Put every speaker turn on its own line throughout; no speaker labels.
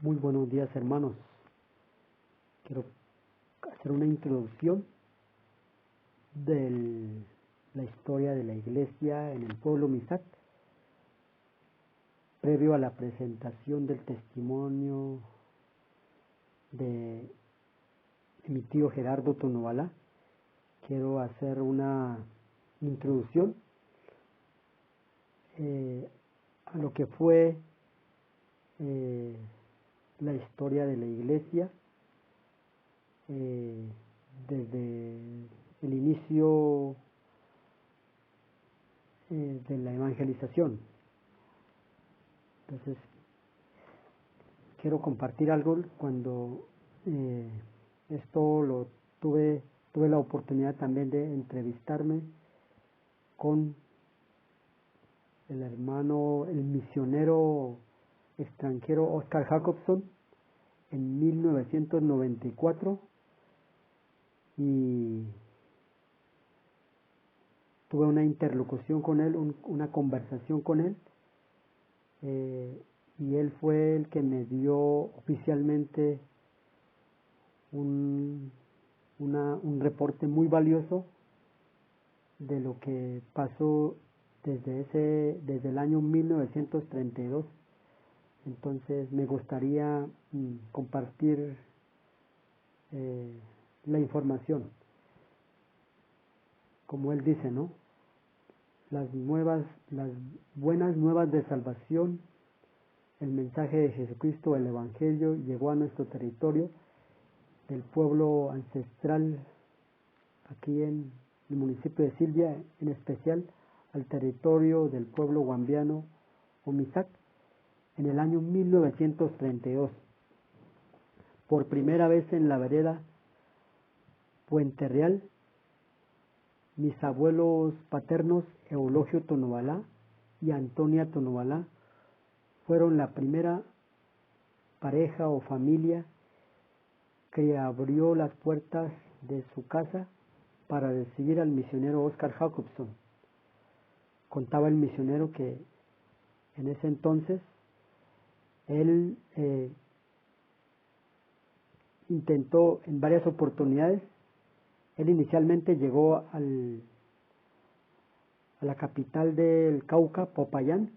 Muy buenos días, hermanos. Quiero hacer una introducción de la historia de la iglesia en el pueblo Misac, previo a la presentación del testimonio de mi tío Gerardo Tonovalá. Quiero hacer una introducción a lo que fue la historia de la iglesia desde el inicio de la evangelización. Entonces, quiero compartir algo. Cuando esto lo tuve la oportunidad también de entrevistarme con el misionero extranjero Oscar Jacobson en 1994, y tuve una interlocución con él, una conversación con él, y él fue el que me dio oficialmente un reporte muy valioso de lo que pasó desde el año 1932. Entonces me gustaría compartir la información. Como él dice, ¿no? Las buenas nuevas de salvación, el mensaje de Jesucristo, el Evangelio, llegó a nuestro territorio, del pueblo ancestral, aquí en el municipio de Silvia, en especial al territorio del pueblo guambiano o Misac, en el año 1932. Por primera vez en la vereda Puente Real, mis abuelos paternos, Eulogio Tonovalá y Antonia Tonovalá, fueron la primera pareja o familia que abrió las puertas de su casa para recibir al misionero Oscar Jacobson. Contaba el misionero que en ese entonces él intentó en varias oportunidades. Él inicialmente llegó a la capital del Cauca, Popayán,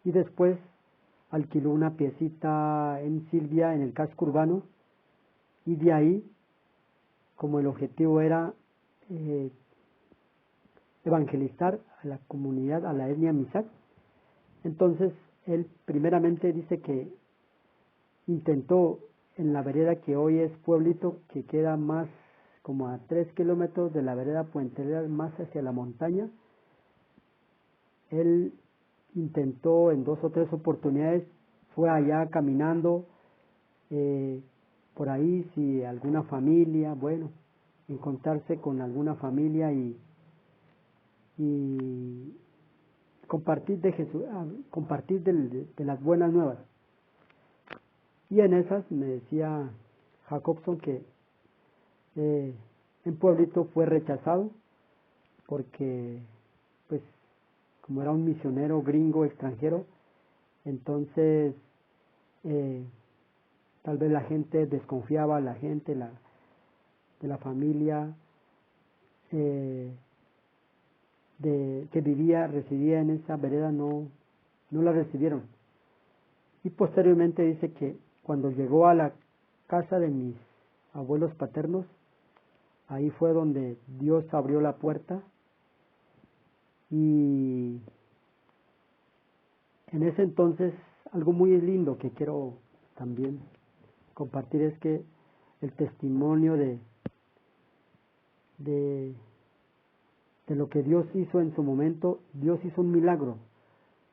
y después alquiló una piecita en Silvia, en el casco urbano, y de ahí, como el objetivo era evangelizar a la comunidad, a la etnia Misac, entonces él primeramente dice que intentó en la vereda que hoy es Pueblito, que queda más como a 3 kilómetros de la vereda Puente Real, más hacia la montaña. Él intentó en 2 o 3 oportunidades, fue allá caminando, por ahí, si alguna familia, bueno, encontrarse con alguna familia y compartir de Jesús, compartir de las buenas nuevas. Y en esas me decía Jacobson que en Pueblito fue rechazado porque, pues, como era un misionero gringo extranjero, entonces tal vez la gente desconfiaba, la gente de la familia que residía en esa vereda, no la recibieron. Y posteriormente dice que cuando llegó a la casa de mis abuelos paternos, ahí fue donde Dios abrió la puerta, y en ese entonces algo muy lindo que quiero también compartir es que el testimonio de lo que Dios hizo en su momento. Dios hizo un milagro.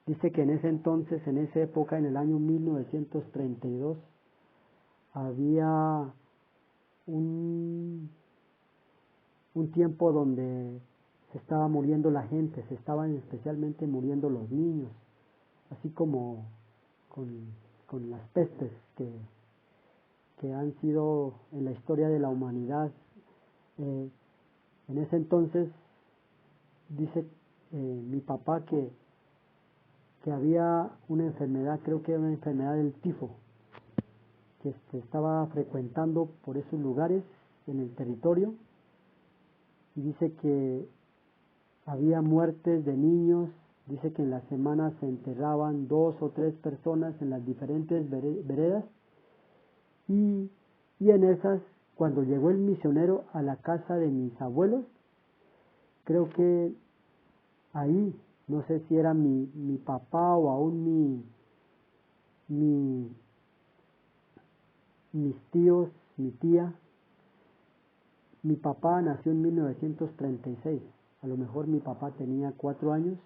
Dice que en ese entonces, en esa época, en el año 1932, había un tiempo donde se estaba muriendo la gente, se estaban especialmente muriendo los niños, así como con las pestes que han sido en la historia de la humanidad. En ese entonces dice mi papá que había una enfermedad, creo que era una enfermedad del tifo, que estaba frecuentando por esos lugares en el territorio, y dice que había muertes de niños. Dice que en la semana se enterraban 2 o 3 personas en las diferentes veredas, y en esas, cuando llegó el misionero a la casa de mis abuelos, creo que ahí, no sé si era mi papá o aún mis tíos, mi tía. Mi papá nació en 1936, a lo mejor mi papá tenía 4 años,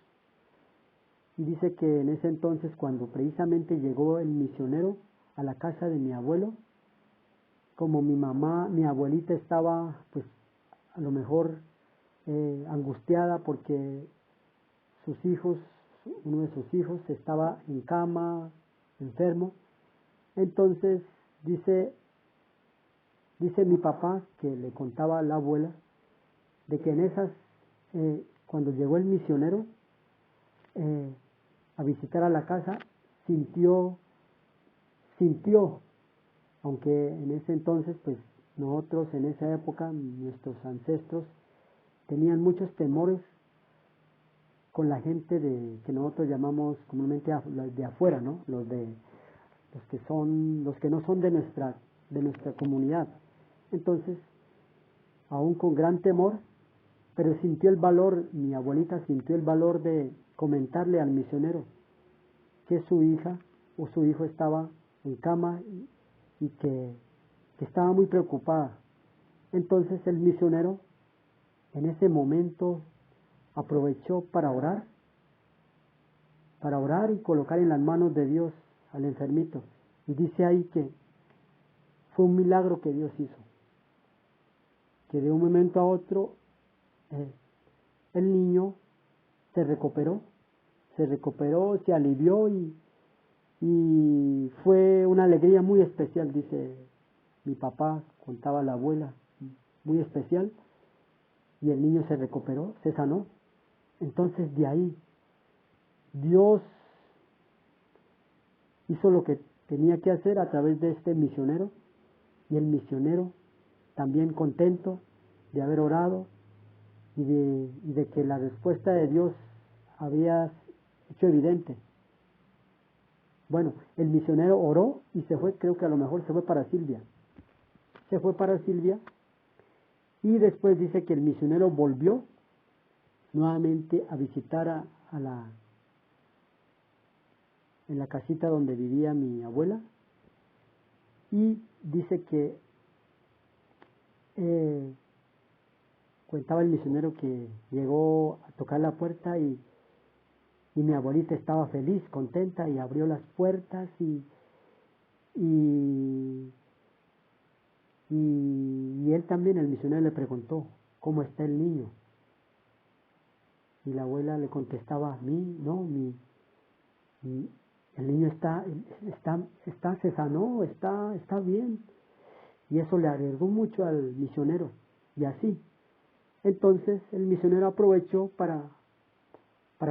y dice que en ese entonces, cuando precisamente llegó el misionero a la casa de mi abuelo, como mi abuelita estaba, pues, a lo mejor angustiada porque sus hijos, uno de sus hijos estaba en cama, enfermo. Entonces dice mi papá, que le contaba a la abuela, de que en esas, cuando llegó el misionero a visitar a la casa, sintió, aunque en ese entonces, pues nosotros en esa época, nuestros ancestros, tenían muchos temores con la gente que nosotros llamamos comúnmente los de afuera, ¿no? Los que no son de nuestra comunidad. Entonces, aún con gran temor, pero sintió el valor, mi abuelita sintió el valor de comentarle al misionero que su hija o su hijo estaba en cama, y que estaba muy preocupada. Entonces el misionero en ese momento aprovechó para orar y colocar en las manos de Dios al enfermito. Y dice ahí que fue un milagro que Dios hizo, que de un momento a otro el niño se recuperó, se alivió, y fue una alegría muy especial, dice mi papá, contaba la abuela, muy especial, y el niño se recuperó, se sanó. Entonces de ahí Dios hizo lo que tenía que hacer a través de este misionero, y el misionero también contento de haber orado y de que la respuesta de Dios había hecho evidente. Bueno, el misionero oró y se fue, creo que a lo mejor se fue para Silvia. Se fue para Silvia, y después dice que el misionero volvió nuevamente a visitar en la casita donde vivía mi abuela, y dice que contaba el misionero que llegó a tocar la puerta, y mi abuelita estaba feliz, contenta, y abrió las puertas, y él también, el misionero, le preguntó cómo está el niño, y la abuela le contestaba: el niño se sanó, está bien. Y eso le agregó mucho al misionero, y así. Entonces el misionero aprovechó para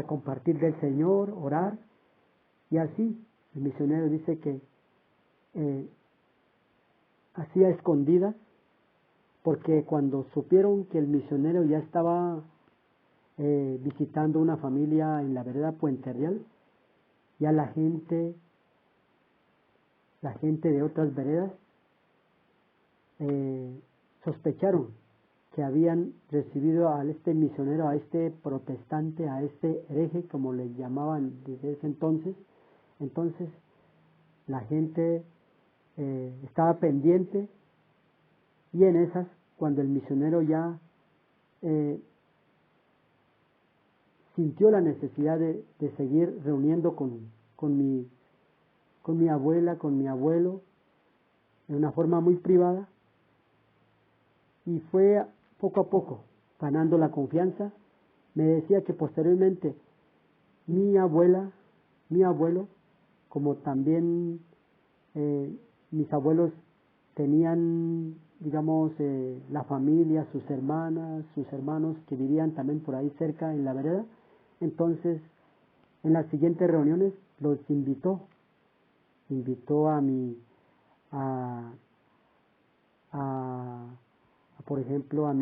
compartir del Señor, orar, y así el misionero dice que hacía escondidas, porque cuando supieron que el misionero ya estaba visitando una familia en la vereda Puente Real, ya la gente de otras veredas sospecharon que habían recibido a este misionero, a este protestante, a este hereje, como le llamaban desde ese entonces. Entonces la gente estaba pendiente, y en esas, cuando el misionero ya sintió la necesidad de seguir reuniendo con mi abuela, con mi abuelo, de una forma muy privada, y fue poco a poco ganando la confianza. Me decía que posteriormente mi abuela, mi abuelo, como también mis abuelos tenían, digamos, la familia, sus hermanas, sus hermanos que vivían también por ahí cerca en la vereda. Entonces, en las siguientes reuniones los invitó a, por ejemplo, a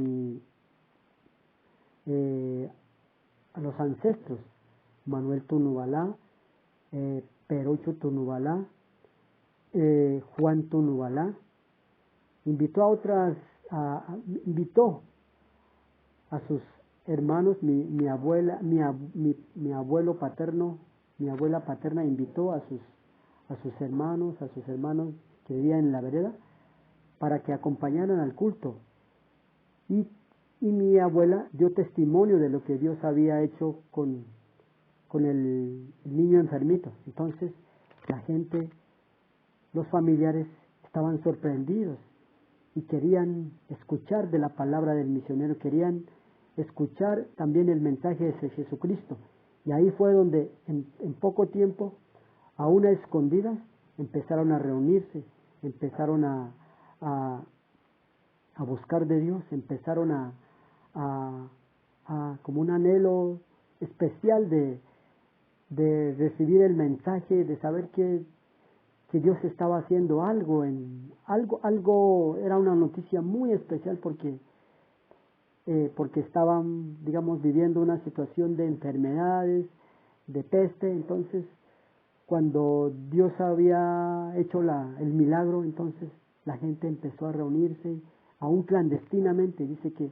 los ancestros, Manuel Tunubalá, Perocho Tunubalá, Juan Tunubalá. Invitó a sus hermanos, mi abuelo paterno, mi abuela paterna invitó a sus hermanos que vivían en la vereda, para que acompañaran al culto. Y mi abuela dio testimonio de lo que Dios había hecho con el niño enfermito. Entonces, la gente, los familiares, estaban sorprendidos y querían escuchar de la palabra del misionero, querían escuchar también el mensaje de Jesucristo. Y ahí fue donde en poco tiempo, a una escondidas, empezaron a reunirse, empezaron a buscar de Dios, empezaron a como un anhelo especial de recibir el mensaje, de saber que Dios estaba haciendo algo, era una noticia muy especial porque estaban, digamos, viviendo una situación de enfermedades, de peste. Entonces, cuando Dios había hecho el milagro, entonces la gente empezó a reunirse, aún clandestinamente. Dice que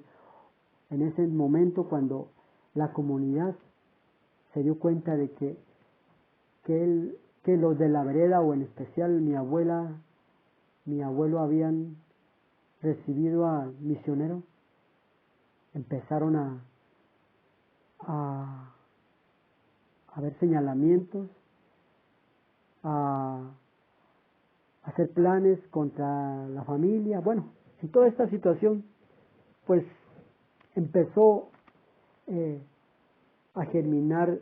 en ese momento, cuando la comunidad se dio cuenta de que los de la vereda, o en especial mi abuelo, habían recibido al misionero, empezaron a ver señalamientos, a hacer planes contra la familia. Bueno, en toda esta situación, pues empezó a germinar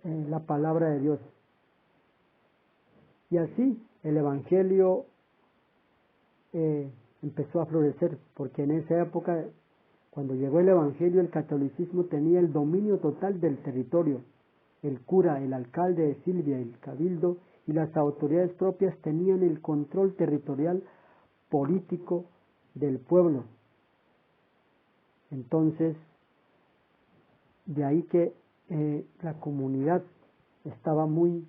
la palabra de Dios. Y así el Evangelio empezó a florecer, porque en esa época, cuando llegó el Evangelio, el catolicismo tenía el dominio total del territorio. El cura, el alcalde de Silvia, el cabildo y las autoridades propias tenían el control territorial político del pueblo. Entonces, de ahí que la comunidad estaba muy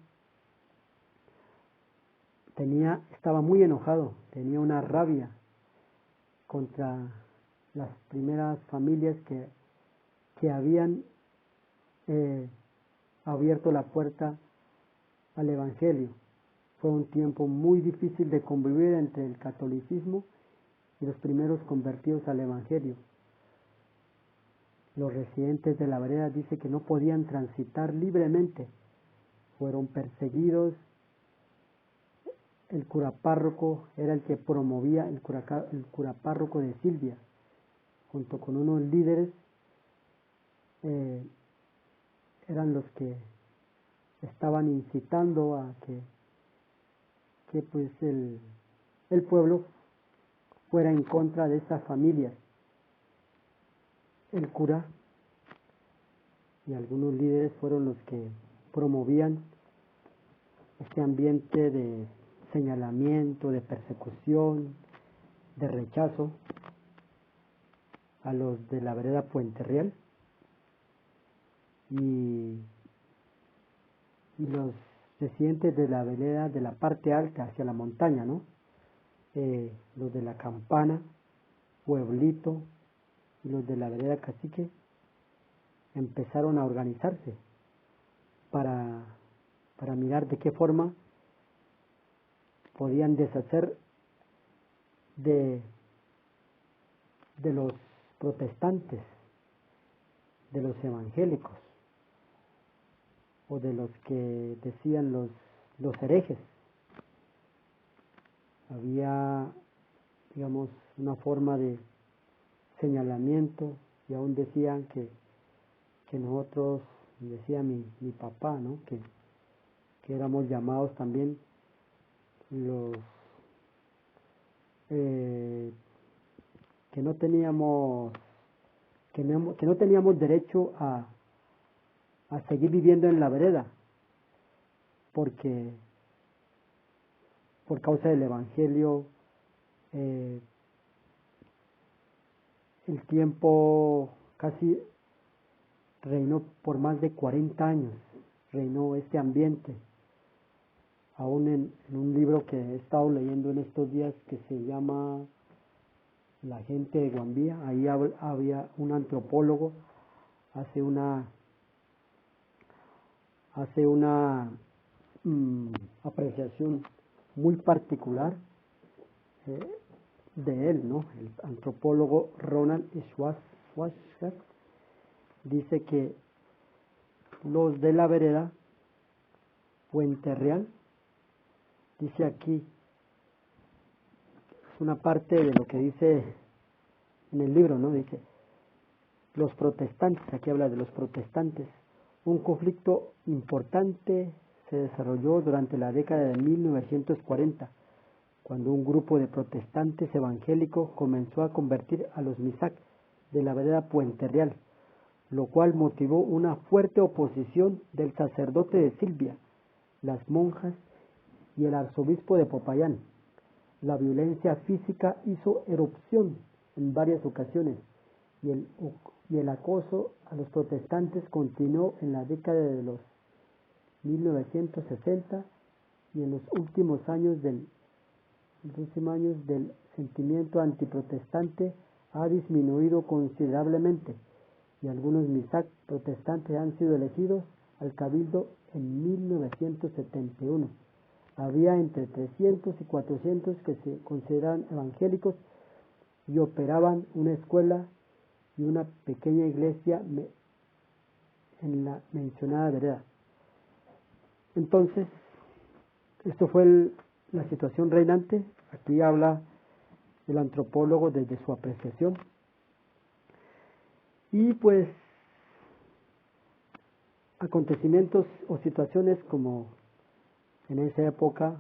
enojado, tenía una rabia contra las primeras familias que habían abierto la puerta al Evangelio. Fue un tiempo muy difícil de convivir entre el catolicismo y los primeros convertidos al Evangelio. Los residentes de la vereda dice que no podían transitar libremente, fueron perseguidos. El cura párroco era el que promovía, el cura párroco de Silvia, junto con unos líderes, eran los que estaban incitando a que pues el pueblo fuera en contra de estas familias. El cura y algunos líderes fueron los que promovían este ambiente de señalamiento, de persecución, de rechazo a los de la vereda Puente Real, y los residentes de la vereda de la parte alta hacia la montaña, ¿no? Los de la Campana, Pueblito, y los de la vereda Cacique empezaron a organizarse para mirar de qué forma podían deshacer de los protestantes, de los evangélicos, o de los que decían los herejes. Había, digamos, una forma de señalamiento, y aún decían que nosotros, decía mi papá, ¿no?, que éramos llamados también los que no teníamos derecho a seguir viviendo en la vereda, porque por causa del Evangelio, el tiempo casi reinó por más de 40 años, reinó este ambiente. Aún en un libro que he estado leyendo en estos días que se llama La gente de Guambía, ahí había un antropólogo, hace una apreciación muy particular eh, de él, ¿no? El antropólogo Ronald Schwarzschild dice que los de la vereda Puente Real, dice aquí, es una parte de lo que dice en el libro, ¿no? Dice, los protestantes, aquí habla de los protestantes, un conflicto importante se desarrolló durante la década de 1940, cuando un grupo de protestantes evangélicos comenzó a convertir a los Misak de la vereda Puente Real, lo cual motivó una fuerte oposición del sacerdote de Silvia, las monjas y el arzobispo de Popayán. La violencia física hizo erupción en varias ocasiones y el acoso a los protestantes continuó en la década de los 1960 y en los últimos años del sentimiento antiprotestante ha disminuido considerablemente y algunos misak protestantes han sido elegidos al cabildo en 1971. Había entre 300 y 400 que se consideraban evangélicos y operaban una escuela y una pequeña iglesia en la mencionada vereda. Entonces, esto fue la situación reinante. Aquí habla el antropólogo desde su apreciación. Y pues, acontecimientos o situaciones como en esa época,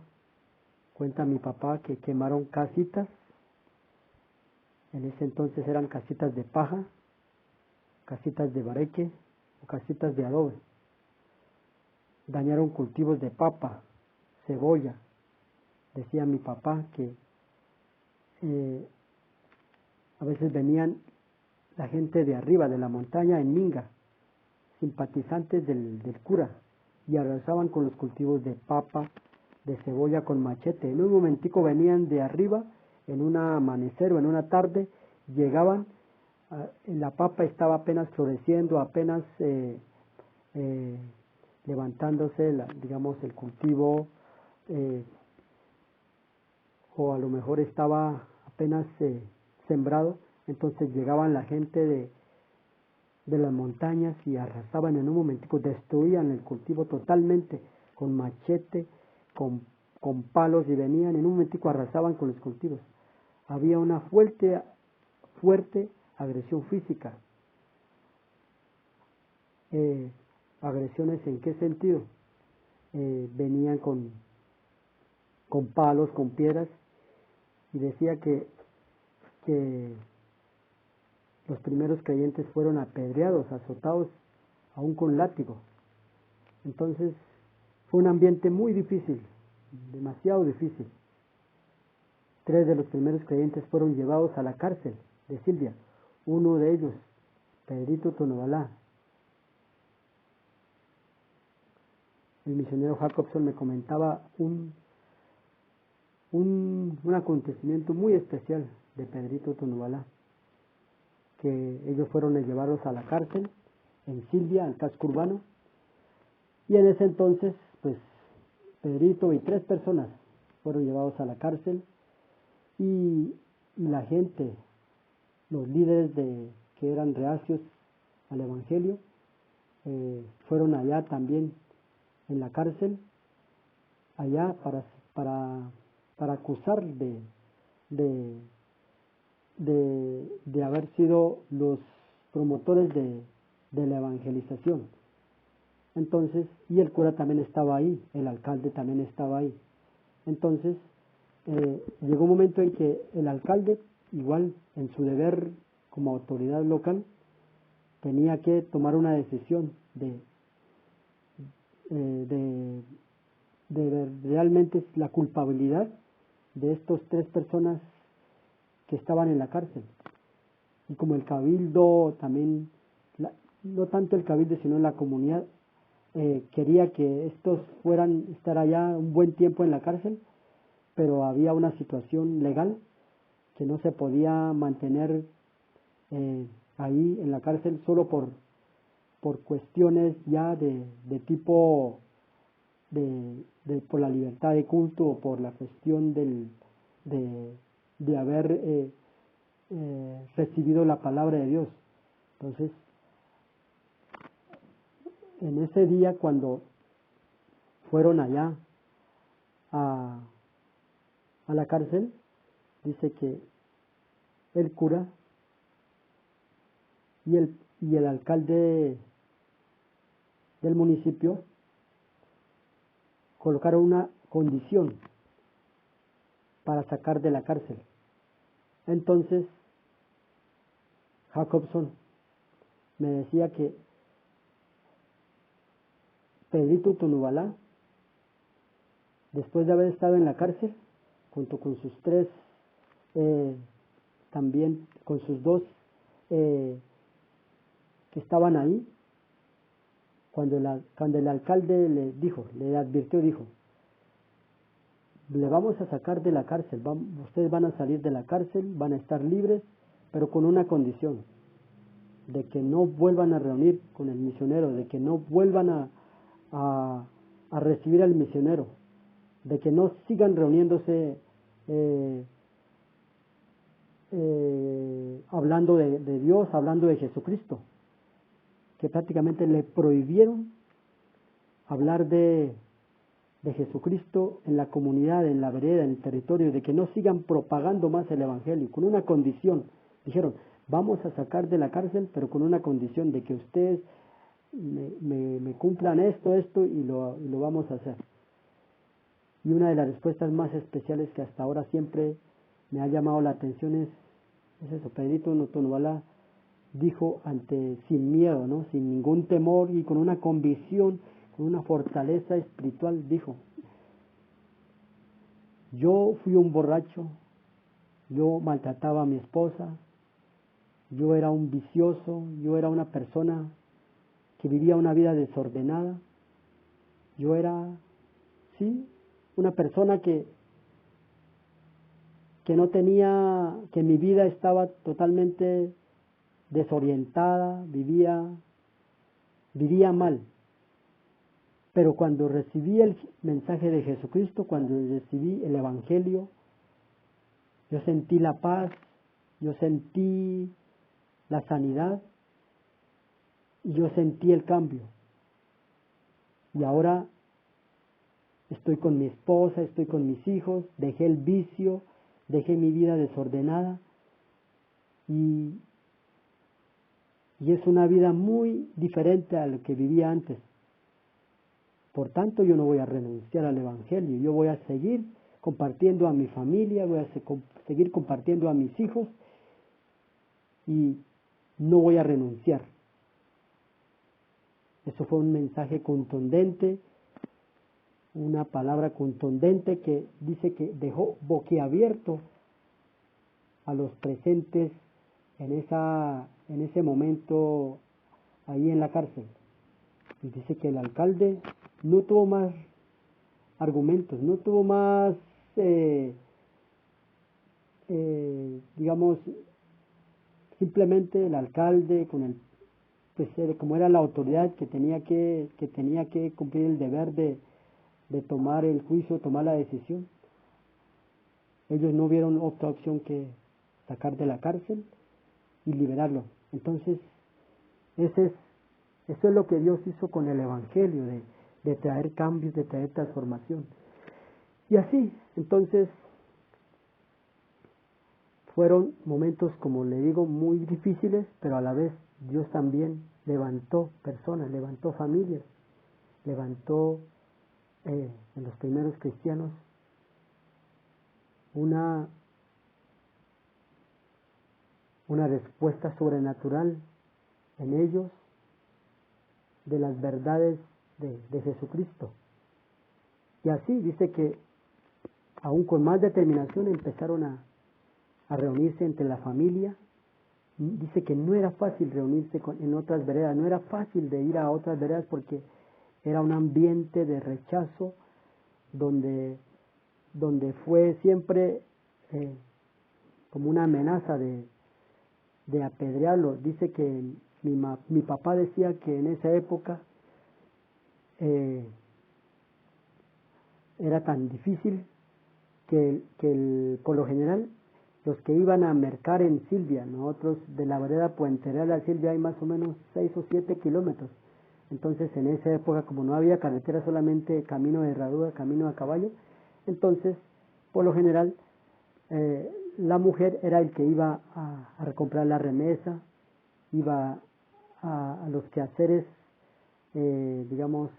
cuenta mi papá que quemaron casitas. En ese entonces eran casitas de paja, casitas de bareque o casitas de adobe. Dañaron cultivos de papa, cebolla. Decía mi papá que a veces venían la gente de arriba, de la montaña, en Minga, simpatizantes del cura, y arrasaban con los cultivos de papa, de cebolla con machete. En un momentico venían de arriba, en un amanecer o en una tarde, llegaban, la papa estaba apenas floreciendo, apenas levantándose, digamos, el cultivo, o a lo mejor estaba apenas sembrado. Entonces llegaban la gente de las montañas y arrasaban en un momentico, destruían el cultivo totalmente con machete, con palos, y venían en un momentico, arrasaban con los cultivos. Había una fuerte agresión física. ¿Agresiones en qué sentido? Venían con palos, con piedras, y decía que los primeros creyentes fueron apedreados, azotados, aún con látigo. Entonces fue un ambiente muy difícil, demasiado difícil. 3 de los primeros creyentes fueron llevados a la cárcel de Silvia. Uno de ellos, Pedrito Tonobalá. El misionero Jacobson me comentaba un acontecimiento muy especial de Pedrito Tonobalá, que ellos fueron llevados a la cárcel en Silvia, al casco urbano, y en ese entonces, pues, Pedrito y 3 personas fueron llevados a la cárcel, y la gente, los líderes que eran reacios al Evangelio, fueron allá también en la cárcel, allá para acusar de haber sido los promotores de la evangelización. Entonces, y el cura también estaba ahí, el alcalde también estaba ahí. Entonces, llegó un momento en que el alcalde, igual en su deber como autoridad local, tenía que tomar una decisión de de realmente la culpabilidad de estos 3 personas que estaban en la cárcel. Y como el cabildo también, no tanto el cabildo sino la comunidad, quería que estos fueran estar allá un buen tiempo en la cárcel, pero había una situación legal que no se podía mantener ahí en la cárcel solo por cuestiones ya de tipo por la libertad de culto o por la cuestión de haber recibido la palabra de Dios. Entonces, en ese día cuando fueron allá a la cárcel, dice que el cura y el alcalde del municipio colocaron una condición para sacar de la cárcel. Entonces, Jacobson me decía que Pedrito Tonubalá, después de haber estado en la cárcel, junto con sus 3, también con sus 2 que estaban ahí, cuando el alcalde le advirtió, dijo, le vamos a sacar de la cárcel, ustedes van a salir de la cárcel, van a estar libres, pero con una condición, de que no vuelvan a reunir con el misionero, de que no vuelvan a recibir al misionero, de que no sigan reuniéndose hablando de Dios, hablando de Jesucristo, que prácticamente le prohibieron hablar de Jesucristo en la comunidad, en la vereda, en el territorio, de que no sigan propagando más el Evangelio, con una condición. Dijeron, vamos a sacar de la cárcel, pero con una condición de que ustedes me cumplan esto y lo vamos a hacer. Y una de las respuestas más especiales que hasta ahora siempre me ha llamado la atención es eso, Pedrito Tonubalá dijo sin miedo, ¿no? Sin ningún temor y con una convicción, con una fortaleza espiritual, dijo, yo fui un borracho, yo maltrataba a mi esposa, yo era un vicioso, yo era una persona que vivía una vida desordenada, yo era, sí, una persona que no tenía, que mi vida estaba totalmente desorientada, vivía mal. Pero cuando recibí el mensaje de Jesucristo, cuando recibí el Evangelio, yo sentí la paz, yo sentí la sanidad y yo sentí el cambio. Y ahora estoy con mi esposa, estoy con mis hijos, dejé el vicio, dejé mi vida desordenada y es una vida muy diferente a lo que vivía antes. Por tanto, yo no voy a renunciar al Evangelio, yo voy a seguir compartiendo a mi familia, voy a seguir compartiendo a mis hijos y no voy a renunciar. Eso fue un mensaje contundente, una palabra contundente que dice que dejó boquiabierto a los presentes en ese momento ahí en la cárcel. Y dice que el alcalde no tuvo más argumentos, no tuvo más, digamos, simplemente el alcalde pues como era la autoridad que tenía que cumplir el deber de tomar el juicio, tomar la decisión. Ellos no vieron otra opción que sacar de la cárcel y liberarlo. Entonces, eso es lo que Dios hizo con el Evangelio, de traer cambios, de traer transformación. Y así, entonces, fueron momentos, como le digo, muy difíciles, pero a la vez Dios también levantó personas, levantó familias, levantó en los primeros cristianos una respuesta sobrenatural en ellos de las verdades de Jesucristo. Y así dice que aún con más determinación empezaron a reunirse entre la familia. Dice que no era fácil reunirse en otras veredas, no era fácil de ir a otras veredas porque era un ambiente de rechazo donde fue siempre como una amenaza de apedrearlo. Dice que mi papá decía que en esa época era tan difícil por lo general los que iban a mercar en Silvia, nosotros de la vereda Puente Real a Silvia hay más o menos 6 o 7 kilómetros. Entonces en esa época, como no había carretera, solamente camino de herradura, camino a caballo, entonces por lo general la mujer era el que iba a recomprar la remesa, iba a los quehaceres, digamos,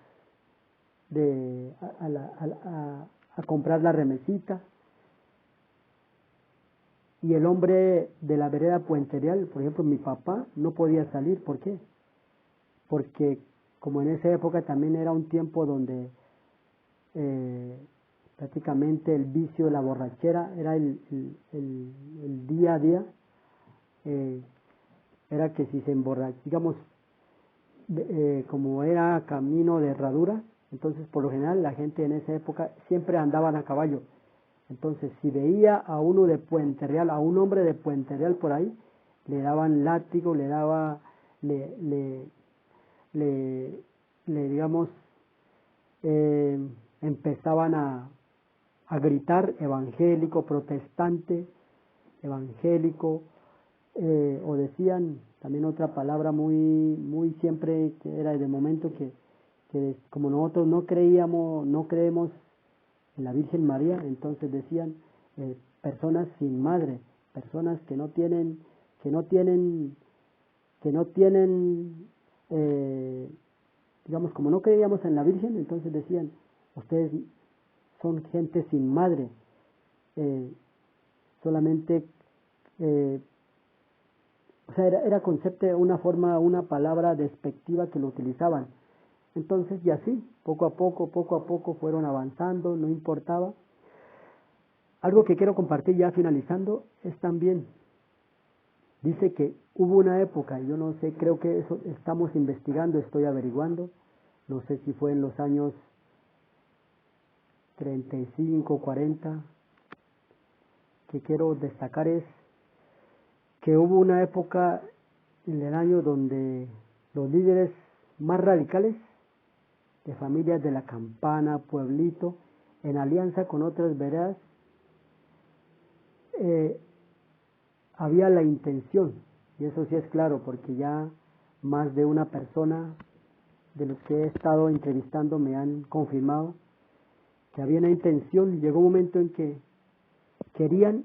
a comprar la remesita. Y el hombre de la vereda Puente Real, por ejemplo, mi papá, no podía salir. ¿Por qué? Porque como en esa época también era un tiempo donde prácticamente el vicio de la borrachera era el día a día, era que si se emborrachaba, digamos, como era camino de herradura, entonces por lo general la gente en esa época siempre andaban a caballo. Entonces si veía a uno de Puente Real, a un hombre de Puente Real por ahí, le daban látigo, le digamos, empezaban a gritar evangélico, protestante, evangélico, o decían también otra palabra muy siempre que era de momento que como nosotros no creemos en la Virgen María, entonces decían personas sin madre, personas que no tienen digamos, como no creíamos en la Virgen, entonces decían, ustedes son gente sin madre, solamente, o sea, era concepto, una forma, una palabra despectiva que lo utilizaban. Entonces, y así, poco a poco fueron avanzando, no importaba. Algo que quiero compartir ya finalizando es también, dice que hubo una época, yo no sé, creo que eso estamos investigando, estoy averiguando, no sé si fue en los años 35, 40, que quiero destacar es que hubo una época en el año donde los líderes más radicales de familias de la Campana, Pueblito, en alianza con otras veredas, había la intención, y eso sí es claro, porque ya más de una persona de los que he estado entrevistando me han confirmado que había una intención. Llegó un momento en que querían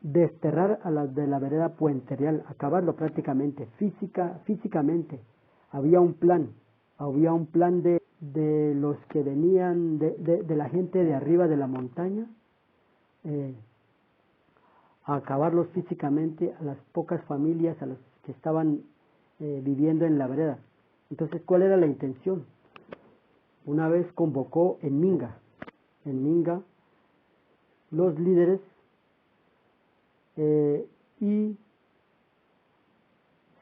desterrar a las de la vereda Puente Real, acabarlo prácticamente, físicamente. Había un plan de los que venían, de la gente de arriba de la montaña, a acabarlos físicamente a las pocas familias, a los que estaban viviendo en la vereda. Entonces, ¿cuál era la intención? Una vez convocó en Minga, los líderes y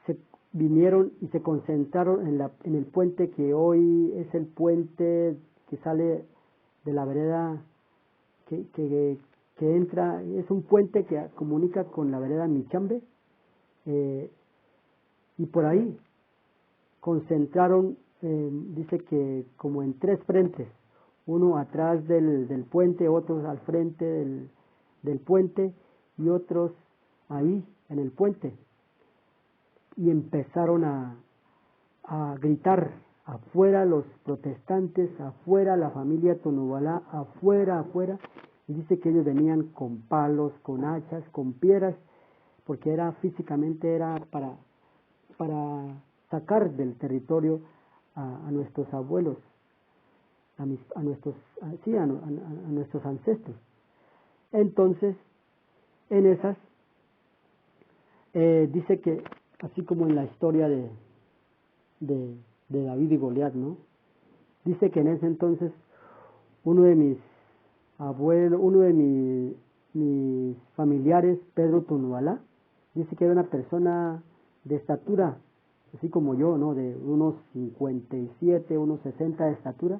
se vinieron y se concentraron en el puente que hoy es el puente que sale de la vereda que entra, es un puente que comunica con la vereda Michambe, y por ahí concentraron, dice que como en 3 frentes, uno atrás del puente, otros al frente del puente y otros ahí en el puente, y empezaron a gritar: afuera los protestantes, afuera la familia Tonubalá, afuera, y dice que ellos venían con palos, con hachas, con piedras, porque físicamente era para sacar del territorio a nuestros abuelos, a nuestros ancestros. Entonces, en esas, dice que, así como en la historia de David y Goliat, ¿no? Dice que en ese entonces uno de mis abuelos, uno de mis familiares, Pedro Tonualá, dice que era una persona de estatura, así como yo, ¿no? De unos 57, unos 60 de estatura.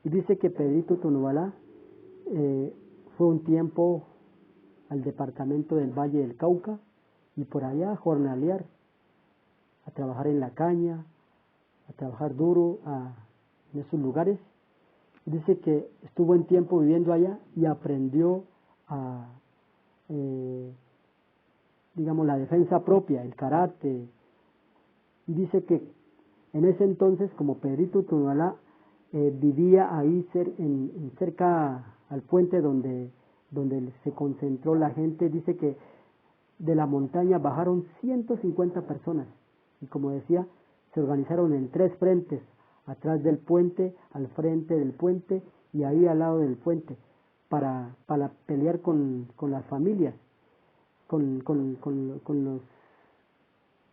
Y dice que Pedrito Tonualá fue un tiempo al departamento del Valle del Cauca y por allá a jornalear, a trabajar en la caña, a trabajar duro en esos lugares. Dice que estuvo en tiempo viviendo allá y aprendió a, digamos, la defensa propia, el karate. Y dice que en ese entonces, como Pedrito Tonualá vivía ahí cerca al puente donde se concentró la gente, dice que de la montaña bajaron 150 personas y, como decía, se organizaron en 3 frentes: atrás del puente, al frente del puente y ahí al lado del puente, para pelear con las familias, con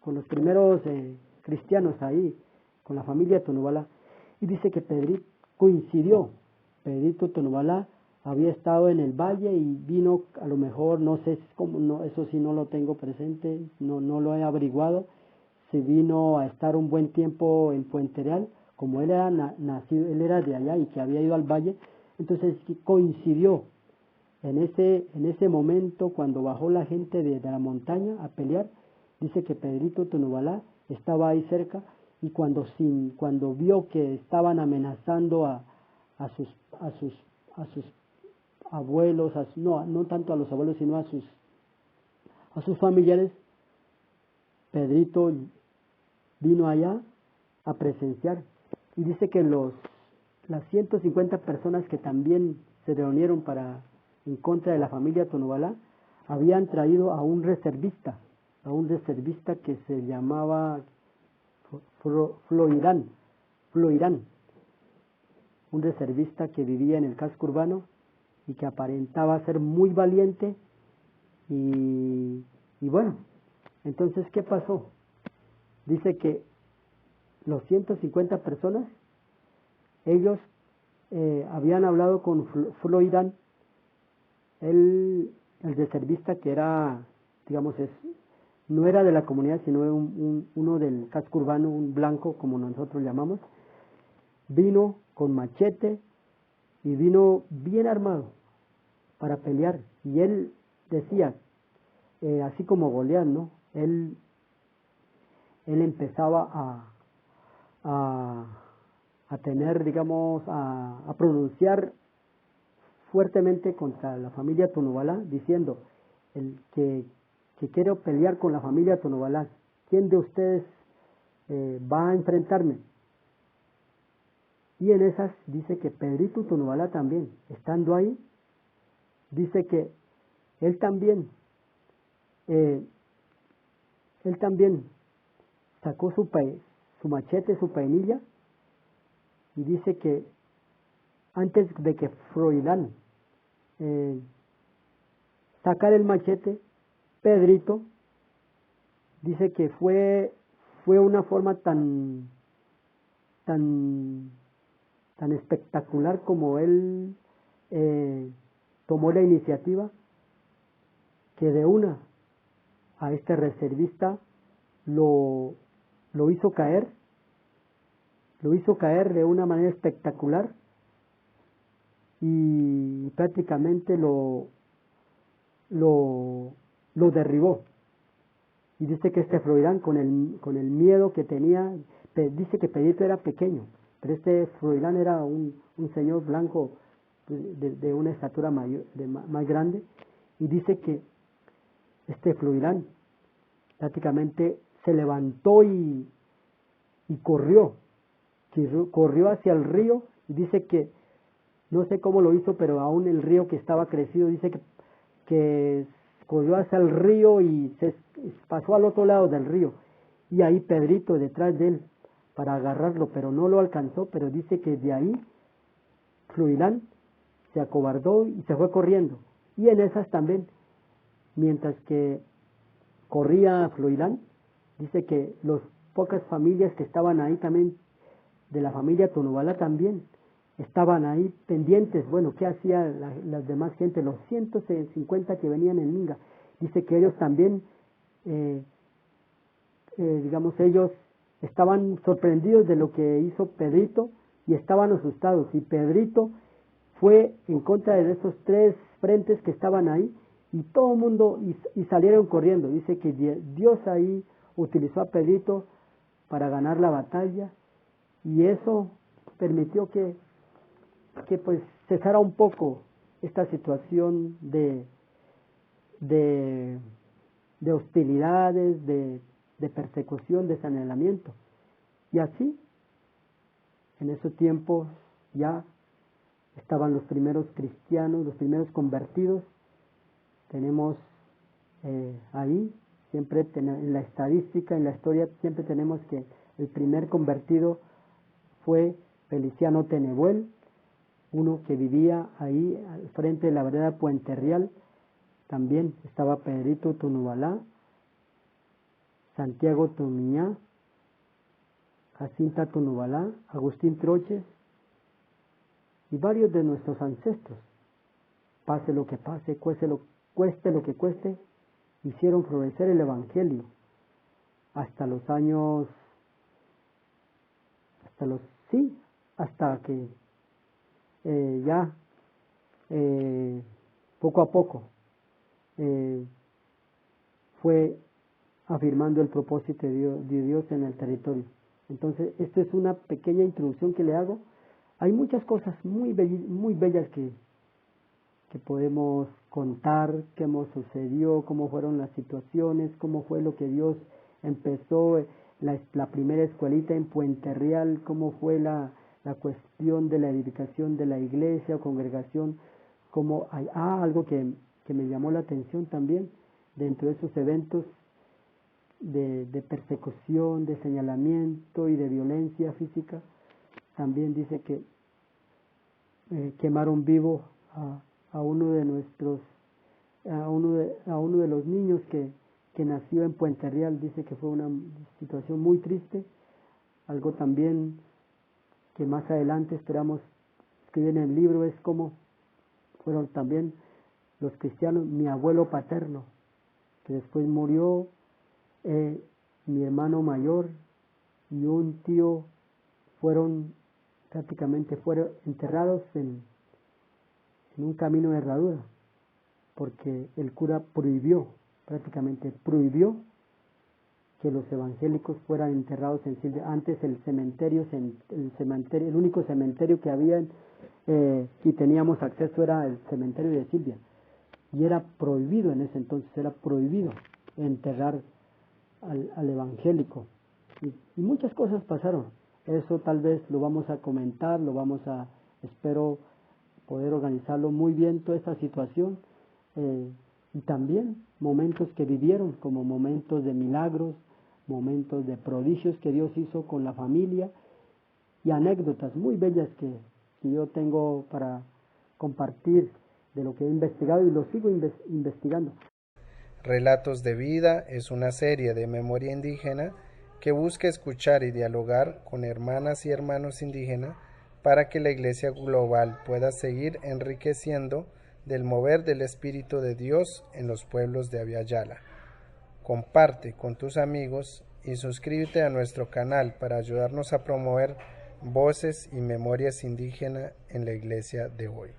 los primeros cristianos ahí, con la familia Tonualá. Y dice que Pedrito Tonualá había estado en el valle y vino, a lo mejor, no sé cómo, no, eso sí no lo tengo presente, no lo he averiguado, si vino a estar un buen tiempo en Puente Real, como él era nacido, él era de allá y que había ido al valle. Entonces coincidió en ese momento cuando bajó la gente de la montaña a pelear. Dice que Pedrito Tonualá estaba ahí cerca y cuando vio que estaban amenazando a sus abuelos, no tanto a los abuelos, sino a sus familiares, Pedrito vino allá a presenciar. Y dice que las 150 personas que también se reunieron en contra de la familia Tonualá habían traído a un reservista que se llamaba Floirán, un reservista que vivía en el casco urbano y que aparentaba ser muy valiente. Y bueno, entonces, ¿qué pasó? Dice que los 150 personas, ellos habían hablado con Floirán, el reservista, que era, digamos, no era de la comunidad, sino uno del casco urbano, un blanco, como nosotros llamamos. Vino con machete y vino bien armado para pelear. Y él decía, así como Goliat, ¿no? Él empezaba a tener, digamos, a pronunciar fuertemente contra la familia Tonualá, diciendo: el que quiero pelear con la familia Tonualá, ¿quién de ustedes va a enfrentarme? Y en esas dice que Pedrito Tonualá también, estando ahí, dice que él también sacó su machete, su peinilla, y dice que antes de que Froilán sacara el machete, Pedrito dice que fue una forma tan espectacular como él tomó la iniciativa, que de una a este reservista lo hizo caer de una manera espectacular y prácticamente lo derribó. Y dice que este Froilán, con el miedo que tenía, dice que Pedrito era pequeño, pero este Froilán era un señor blanco de una estatura más grande, y dice que este Froilán prácticamente se levantó y corrió hacia el río, y dice que no sé cómo lo hizo, pero aún el río, que estaba crecido, dice que corrió hacia el río y se pasó al otro lado del río, y ahí Pedrito detrás de él para agarrarlo, pero no lo alcanzó. Pero dice que de ahí Fluilán se acobardó y se fue corriendo. Y en esas también, mientras que corría Fluilán, dice que las pocas familias que estaban ahí también, de la familia Tonualá también, estaban ahí pendientes. Bueno, ¿qué hacía la demás gente? Los 150 que venían en Minga. Dice que ellos también, digamos, ellos estaban sorprendidos de lo que hizo Pedrito y estaban asustados. Y Pedrito fue en contra de esos 3 frentes que estaban ahí y todo el mundo, y salieron corriendo. Dice que Dios ahí utilizó a Pedrito para ganar la batalla, y eso permitió que pues cesara un poco esta situación de, de hostilidades, de persecución, de señalamiento. Y así, en ese tiempo ya estaban los primeros cristianos, los primeros convertidos. Tenemos ahí, siempre en la estadística, en la historia, siempre tenemos que el primer convertido fue Feliciano Tenebuel, uno que vivía ahí al frente de la vereda Puente Real. También estaba Pedrito Tunubalá, Santiago Tumiñá, Jacinta Tunubalá, Agustín Troches y varios de nuestros ancestros. Pase lo que pase, cueste lo que cueste, hicieron florecer el Evangelio hasta los años, hasta que ya poco a poco fue afirmando el propósito de Dios en el territorio. Entonces, esta es una pequeña introducción que le hago. Hay muchas cosas muy bellas que podemos contar, cómo sucedió, cómo fueron las situaciones, cómo fue lo que Dios empezó, la primera escuelita en Puente Real, cómo fue la cuestión de la edificación de la iglesia o congregación, algo que me llamó la atención también, dentro de esos eventos de persecución, de señalamiento y de violencia física, también dice que quemaron vivo a uno de nuestros, a uno de los niños que nació en Puente Real. Dice que fue una situación muy triste, algo también que más adelante esperamos escribir en el libro, es como fueron también los cristianos, mi abuelo paterno, que después murió, mi hermano mayor y un tío fueron enterrados en un camino de herradura, porque el cura prácticamente prohibió que los evangélicos fueran enterrados en Silvia. Antes el único cementerio que había y teníamos acceso era el cementerio de Silvia, y era prohibido en ese entonces, era prohibido enterrar al evangélico, y muchas cosas pasaron. Eso tal vez lo vamos a comentar, espero poder organizarlo muy bien toda esta situación, y también momentos que vivieron como momentos de milagros, momentos de prodigios que Dios hizo con la familia, y anécdotas muy bellas que yo tengo para compartir de lo que he investigado y lo sigo investigando.
Relatos de Vida es una serie de memoria indígena que busca escuchar y dialogar con hermanas y hermanos indígenas para que la Iglesia global pueda seguir enriqueciendo del mover del Espíritu de Dios en los pueblos de Abya-Yala. Comparte con tus amigos y suscríbete a nuestro canal para ayudarnos a promover voces y memorias indígenas en la Iglesia de hoy.